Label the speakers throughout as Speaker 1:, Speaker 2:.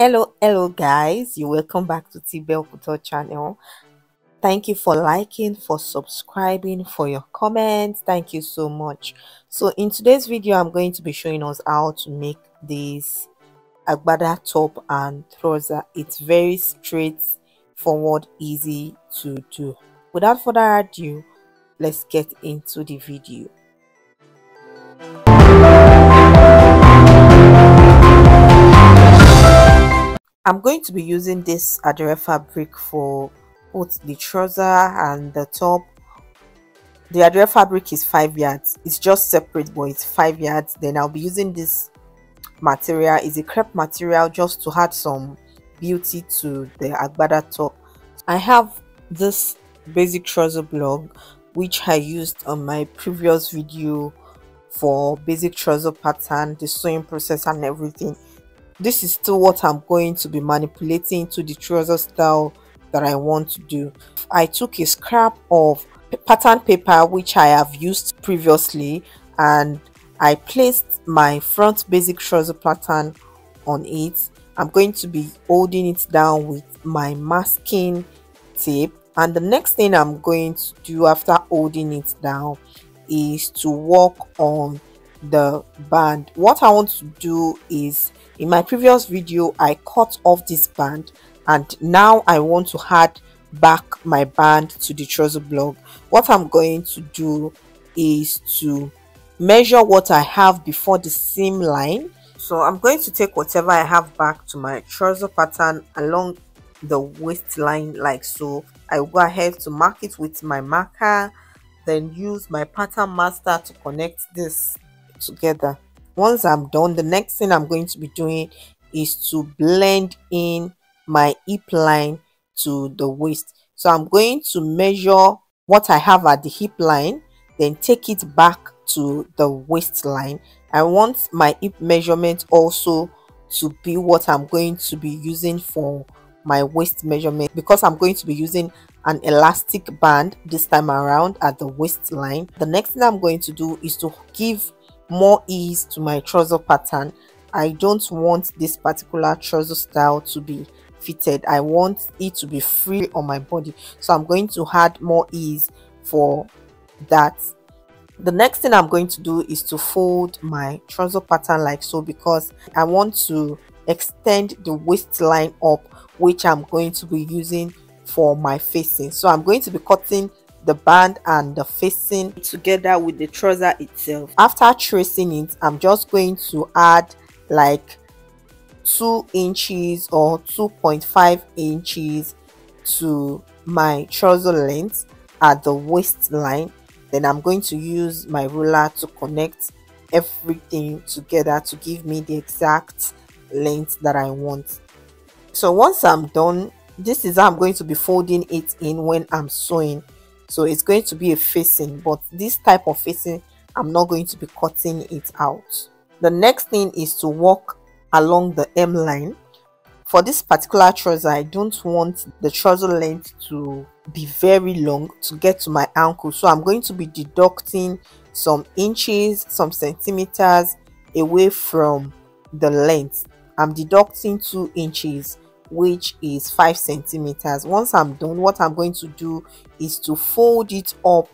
Speaker 1: Hello guys, you welcome back to Tbel Couture channel. Thank you for liking, for subscribing, for your comments. Thank you so much. So in today's video I'm going to be showing us how to make this Agbada top and trouser. It's very straightforward, easy to do. Without further ado, let's get into the video. I'm going to be using this Adire fabric for both the trouser and the top. The Adire fabric is 5 yards. It's just separate, but it's 5 yards. Then I'll be using this material. It's a crepe material just to add some beauty to the Agbada top. I have this basic trouser block which I used on my previous video for basic trouser pattern, the sewing process and everything. This is still what I'm going to be manipulating to the trouser style that I want to do. I took a scrap of pattern paper which I have used previously and I placed my front basic trouser pattern on it. I'm going to be holding it down with my masking tape, and the next thing I'm going to do after holding it down is to work on the band. What I want to do is, in my previous video I cut off this band and now I want to add back my band to the trouser block. What I'm going to do is to measure what I have before the seam line. So I'm going to take whatever I have back to my trouser pattern along the waistline like so. I will go ahead to mark it with my marker, then use my pattern master to connect this together. Once I'm done, the next thing I'm going to be doing is to blend in my hip line to the waist. So I'm going to measure what I have at the hip line, then take it back to the waistline. I want my hip measurement also to be what I'm going to be using for my waist measurement, because I'm going to be using an elastic band this time around at the waistline. The next thing I'm going to do is to give more ease to my trouser pattern. I don't want this particular trouser style to be fitted. I want it to be free on my body, so I'm going to add more ease for that. The next thing I'm going to do is to fold my trouser pattern like so, because I want to extend the waistline up, which I'm going to be using for my facing. So I'm going to be cutting the band and the facing together with the trouser itself. After tracing it, I'm just going to add like 2 inches or 2.5 inches to my trouser length at the waistline. Then I'm going to use my ruler to connect everything together to give me the exact length that I want. So once I'm done, this is how I'm going to be folding it in when I'm sewing. So it's going to be a facing, but this type of facing I'm not going to be cutting it out. The next thing is to walk along the hem line. For this particular trouser, I don't want the trouser length to be very long to get to my ankle, so I'm going to be deducting some inches, some centimeters away from the length. I'm deducting 2 inches, which is 5 centimeters. Once I'm done, what I'm going to do is to fold it up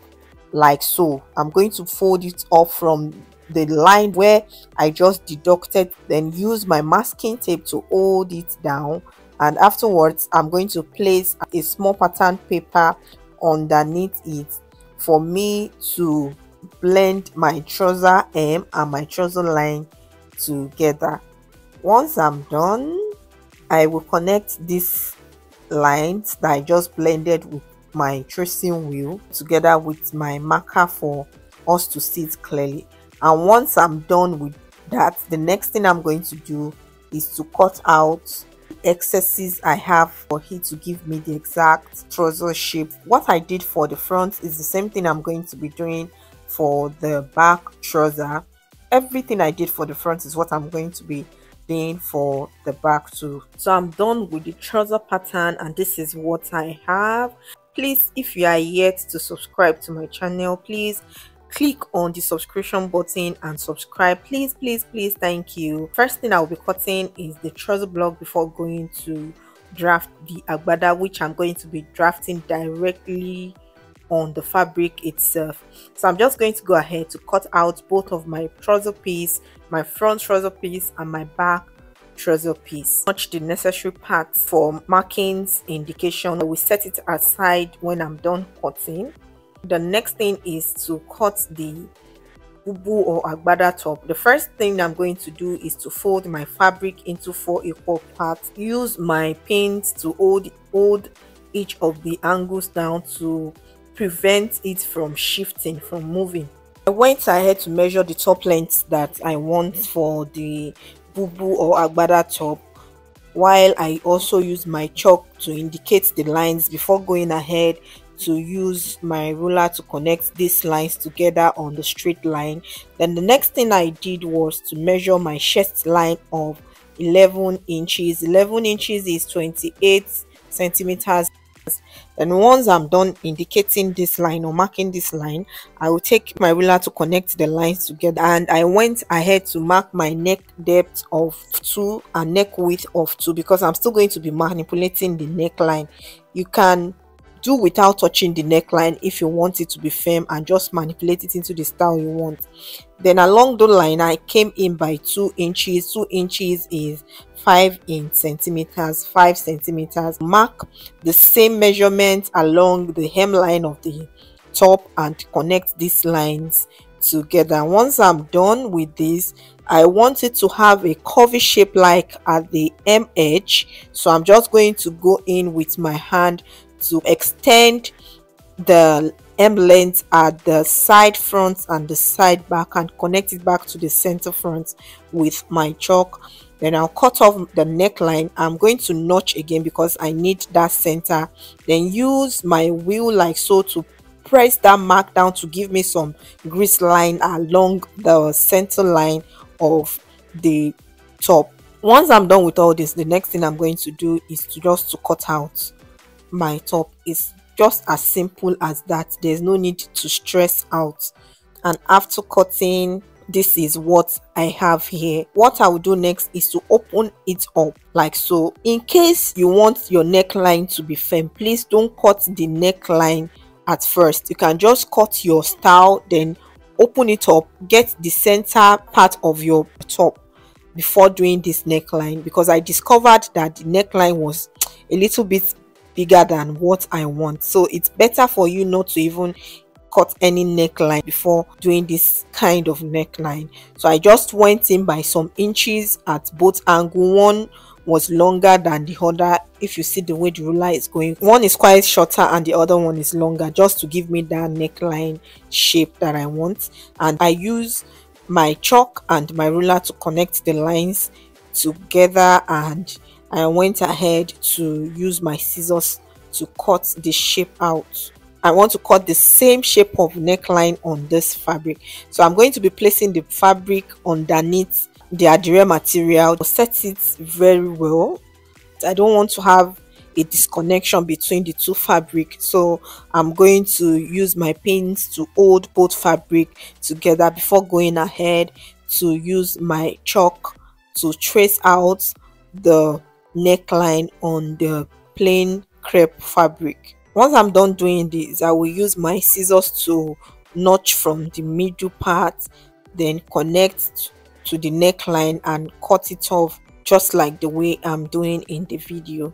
Speaker 1: like so. I'm going to fold it up from the line where I just deducted, then use my masking tape to hold it down, and afterwards I'm going to place a small pattern paper underneath it for me to blend my trouser hem and my trouser line together. Once I'm done, I will connect these lines that I just blended with my tracing wheel together with my marker for us to see it clearly. And once I'm done with that, the next thing I'm going to do is to cut out the excesses I have for it to give me the exact trouser shape. What I did for the front is the same thing I'm going to be doing for the back trouser. Everything I did for the front is what I'm going to be doing for the back too. So I'm done with the trouser pattern and this is what I have. Please, if you are yet to subscribe to my channel, please click on the subscription button and subscribe, please, please, please. Thank you. First thing I'll be cutting is the trouser block before going to draft the agbada, which I'm going to be drafting directly on the fabric itself. So I'm just going to go ahead to cut out both of my trouser piece, my front trouser piece and my back trouser piece. Match the necessary parts for markings indication. I will set it aside when I'm done cutting. The next thing is to cut the bubu or agbada top. The first thing I'm going to do is to fold my fabric into 4 equal parts. Use my pins to hold each of the angles down to prevent it from shifting, from moving. I went ahead to measure the top length that I want for the bubu or agbada top, while I also use my chalk to indicate the lines before going ahead to use my ruler to connect these lines together on the straight line. Then the next thing I did was to measure my chest line of 11 inches. 11 inches is 28 centimeters. And once I'm done indicating this line or marking this line, I will take my ruler to connect the lines together, and I went ahead to mark my neck depth of 2 and neck width of 2 because I'm still going to be manipulating the neckline. You can do without touching the neckline if you want it to be firm and just manipulate it into the style you want. Then along the line I came in by 2 inches. 2 inches is 5 centimeters. Mark the same measurement along the hemline of the top and connect these lines together. Once I'm done with this, I want it to have a curvy shape like at the hem edge, so I'm just going to go in with my hand to extend the hem length at the side front and the side back and connect it back to the center front with my chalk. Then I'll cut off the neckline. I'm going to notch again because I need that center. Then use my wheel like so to press that mark down to give me some grease line along the center line of the top. Once I'm done with all this, the next thing I'm going to do is to cut out my top. Is just as simple as that. There's no need to stress out. And after cutting, this is what I have here. What I will do next is to open it up like so. In case you want your neckline to be firm, please don't cut the neckline at first. You can just cut your style, then open it up, get the center part of your top before doing this neckline, because I discovered that the neckline was a little bit bigger than what I want. So it's better for you not to even cut any neckline before doing this kind of neckline. So I just went in by some inches at both angles. One was longer than the other. If you see the way the ruler is going, one is quite shorter and the other one is longer, just to give me that neckline shape that I want. And I use my chalk and my ruler to connect the lines together, and I went ahead to use my scissors to cut the shape out. I want to cut the same shape of neckline on this fabric, so I'm going to be placing the fabric underneath the adire material. Set it very well. I don't want to have a disconnection between the two fabrics, so I'm going to use my pins to hold both fabric together before going ahead to use my chalk to trace out the neckline on the plain crepe fabric. Once I'm done doing this, I will use my scissors to notch from the middle part, then connect to the neckline and cut it off just like the way I'm doing in the video.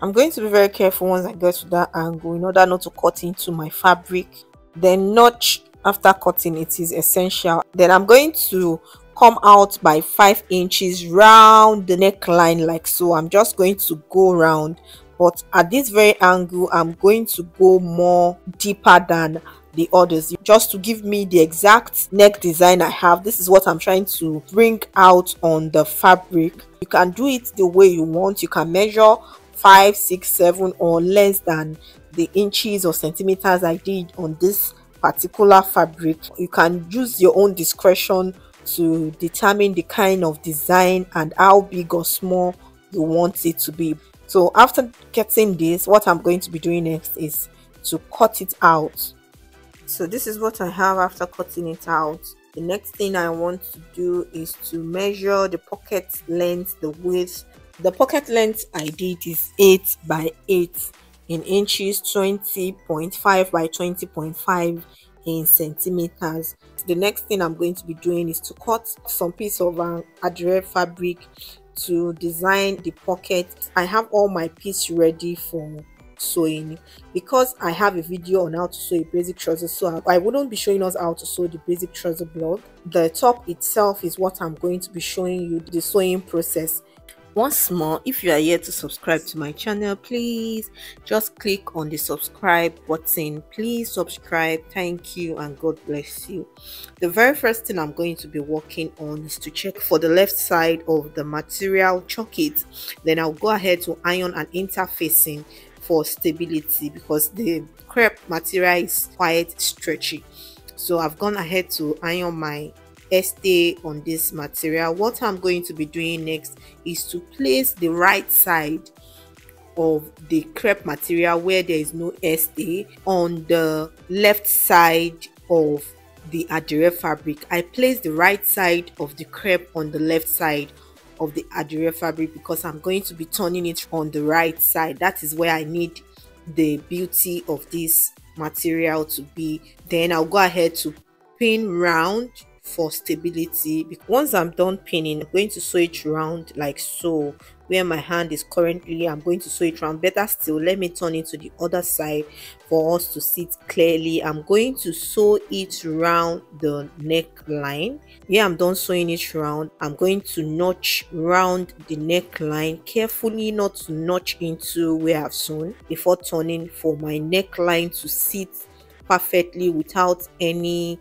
Speaker 1: I'm going to be very careful once I get to that angle in order not to cut into my fabric. Then notch after cutting, it is essential. Then I'm going to come out by 5 inches round the neckline like so. I'm just going to go round, but at this very angle I'm going to go more deeper than the others, just to give me the exact neck design I have. This is what I'm trying to bring out on the fabric. You can do it the way you want. You can measure 5, 6, 7 or less than the inches or centimeters I did on this particular fabric. You can use your own discretion to determine the kind of design and how big or small you want it to be. So after getting this, what I'm going to be doing next is to cut it out. So this is what I have after cutting it out. The next thing I want to do is to measure the pocket length, the width. The pocket length I did is 8 by 8 in inches, 20.5 by 20.5 in centimeters. The next thing I'm going to be doing is to cut some piece of adire fabric to design the pocket. I have all my piece ready for sewing because I have a video on how to sew a basic trouser, so I wouldn't be showing us how to sew the basic trouser blog. The top itself is what I'm going to be showing you the sewing process. Once more, if you are yet to subscribe to my channel, please just click on the subscribe button. Please subscribe. Thank you and God bless you. The very first thing I'm going to be working on is to check for the left side of the material, chalk it. Then I'll go ahead to iron an interfacing for stability because the crepe material is quite stretchy. So I've gone ahead to iron my stay on this material. What I'm going to be doing next is to place the right side of the crepe material where there is no stay on the left side of the adire fabric. I place the right side of the crepe on the left side of the adire fabric because I'm going to be turning it on the right side. That is where I need the beauty of this material to be. Then I'll go ahead to pin round for stability. Once I'm done pinning, I'm going to sew it round like so. Where my hand is currently, I'm going to sew it round. Better still, let me turn it to the other side for us to see it clearly. I'm going to sew it round the neckline. Yeah, I'm done sewing it round. I'm going to notch round the neckline carefully, not to notch into where I've sewn, before turning for my neckline to sit perfectly without any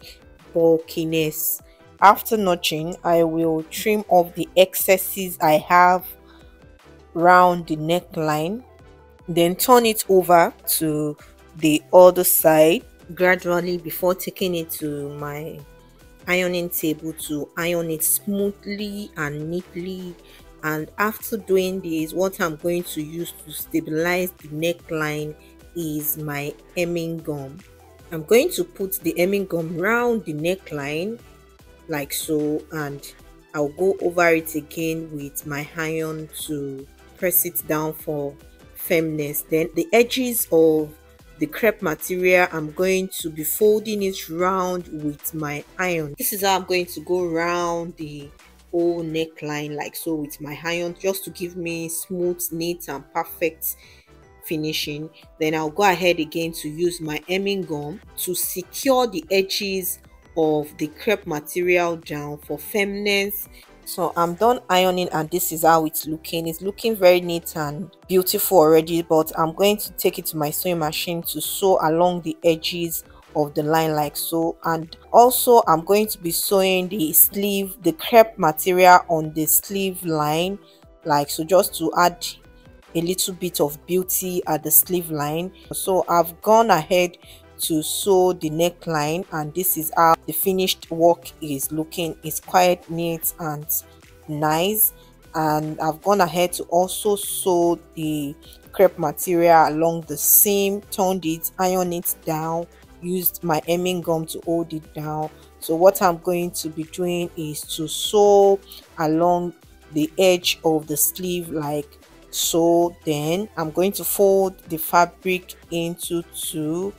Speaker 1: bulkiness. After notching, I will trim off the excesses I have round the neckline, then turn it over to the other side gradually before taking it to my ironing table to iron it smoothly and neatly. And after doing this, what I'm going to use to stabilize the neckline is my hemming gum. I'm going to put the hemming gum round the neckline like so, and I'll go over it again with my iron to press it down for firmness. Then the edges of the crepe material, I'm going to be folding it round with my iron. This is how I'm going to go round the whole neckline like so with my iron, just to give me smooth, neat and perfect finishing. Then I'll go ahead again to use my hemming gum to secure the edges of the crepe material down for firmness. So I'm done ironing and this is how it's looking. It's looking very neat and beautiful already, but I'm going to take it to my sewing machine to sew along the edges of the line like so. And also I'm going to be sewing the sleeve, the crepe material on the sleeve line like so, just to add a little bit of beauty at the sleeve line. So I've gone ahead to sew the neckline and this is how the finished work is looking. It's quite neat and nice. And I've gone ahead to also sew the crepe material along the seam, turned it, ironed it down, used my hemming gum to hold it down. So what I'm going to be doing is to sew along the edge of the sleeve like so. Then I'm going to fold the fabric into two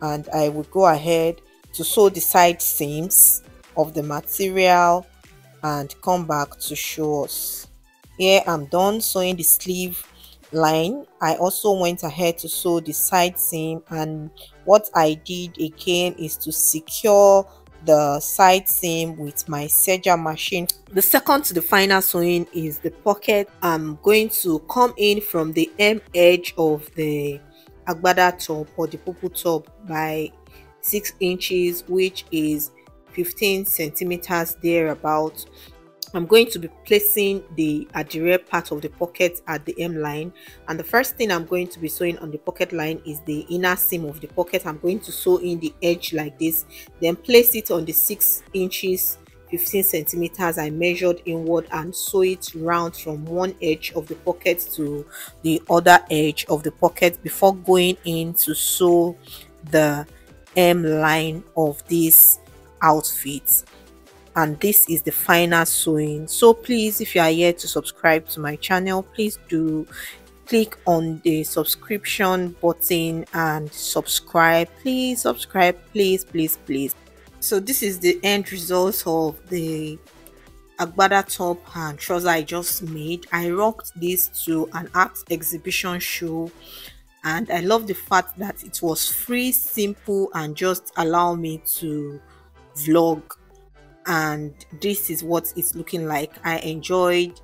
Speaker 1: and I will go ahead to sew the side seams of the material and come back to show us. Here I'm done sewing the sleeve line. I also went ahead to sew the side seam, and what I did again is to secure the side seam with my serger machine. The second to the final sewing is the pocket. I'm going to come in from the hem edge of the Agbada top or the Bubu top by 6 inches, which is 15 centimeters thereabout. I'm going to be placing the adire part of the pocket at the hem line, and the first thing I'm going to be sewing on the pocket line is the inner seam of the pocket. I'm going to sew in the edge like this, then place it on the 6 inches 15 centimeters I measured inward, and sew it round from one edge of the pocket to the other edge of the pocket before going in to sew the hem line of this outfit, and this is the final sewing. So please, if you are here to subscribe to my channel, please do click on the subscription button and subscribe. Please subscribe, please, please, please. So this is the end result of the Agbada top and trouser I just made. I rocked this to an art exhibition show, and I love the fact that it was free, simple, and just allow me to vlog. And this is what it's looking like. I enjoyed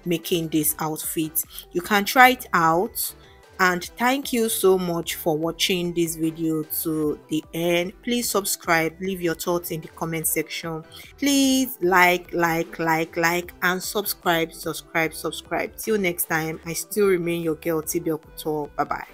Speaker 1: making this outfit. You can try it out, and thank you so much for watching this video to the end. Please subscribe, leave your thoughts in the comment section. Please like, and subscribe. Till next time, I still remain your girl Tibia Couture. Bye bye.